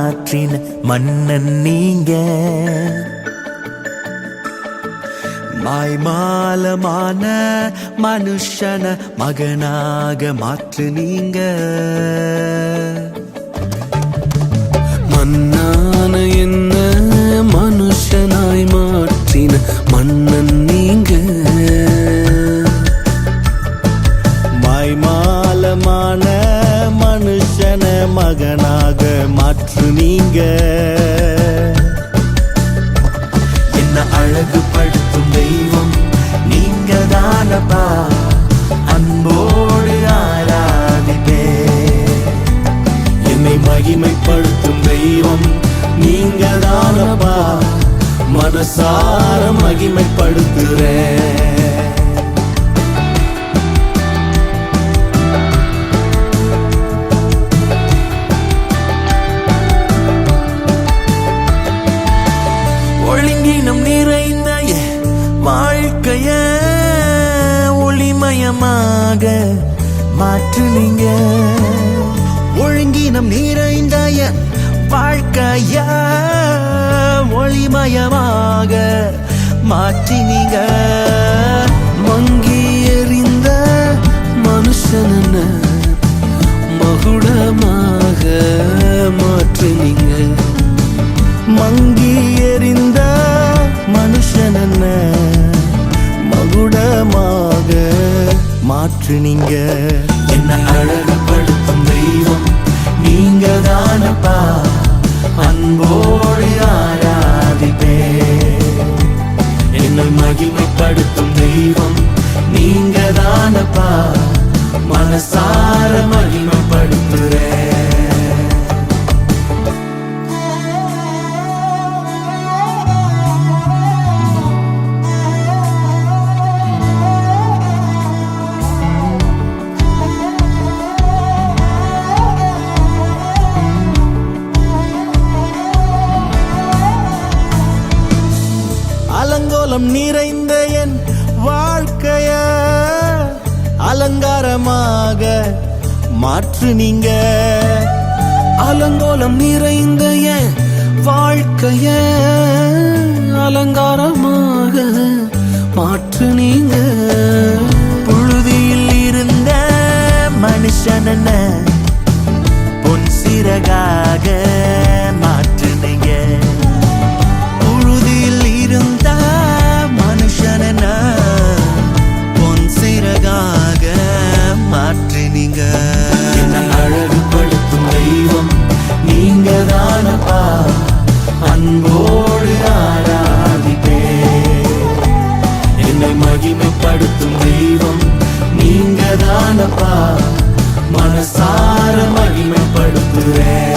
மாற்றின மன்னன் நீங்க. மாய்மாலமான மனுஷன மகனாக மாற்று நீங்க. மன்னான என்ன மனுஷனாய் மாற்றின மன்னன் நீங்க. மாய்மாலமான மனுஷன மகனாக மாற்று நீங்க. என்ன அழகுபடுத்தும் தெய்வம் நீங்க தானப்பா, அன்போடு ஆராதிப்பே. என்னை மகிமைப்படுத்தும் தெய்வம் நீங்க தானப்பா, மனசார மகிமைப்படுத்துறேன். ஒழுங்கினம் நிறைந்த வாழ்க்கைய ஒளிமயமாக மாற்று நீங்க. ஒழுங்கினம் நிறைந்த வாழ்க்கைய ஒளிமயமாக மாற்றி நீங்க. மங்கி எறிந்த மனுஷன மகுடமாக மாற்று நீங்க. மங்கி எறிந்த மனுஷன மகுடமாக மாற்று நீங்க. என்ன அழகுபடுத்தும் தெய்வம் நீங்க தானப்பா, அன்போடு ஆராதிப்பே. என்னை மகிமைப்படுத்தும் தெய்வம் நீங்க தானப்பா, மனசார மகிமைப்படுத்துறேன். அலங்கோலம் நிறைந்த என் வாழ்க்கைய அலங்காரமாக மாற்று நீங்க. அலங்கோலம் நிறைந்த என் வாழ்க்கைய அலங்காரமாக மாற்று நீங்க. புழுதியில் இருந்த மனுஷன பொன் சிறகாக மாற்று நீங்க. புழுதியில் இருந்த மனுஷன பொன் சிறகாக மாற்று நீங்க. என்ன அழகுபடுத்தும் தெய்வம் நீங்க தானப்பா, அன்போடு ஆராதிப்பே. என்னை மகிமைப்படுத்தும் தெய்வம் நீங்க தானப்பா, மனசார மகிமைப்படுத்துறேன்.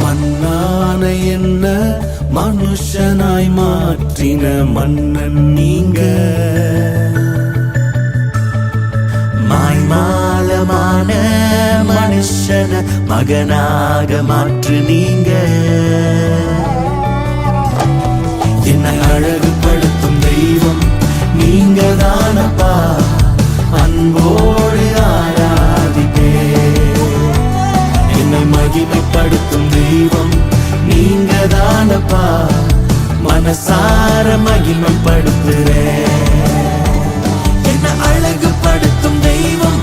மன்னான என்ன மனுஷனாய் மாற்றின மன்னன் நீங்க. மாய்மாலமான மனுஷன மகனாக மாற்று நீங்க. என்ன அழகுபடுத்தும் தெய்வம் நீங்க தானப்பா, அன்போடு ஆராதிப்பே. என்னை மகிமைப்படுத்தும் தெய்வம் நீங்க தானப்பா, மனசார மகிமைப்படுத்துறேன். என்ன அழகுபடுத்தும் தெய்வம்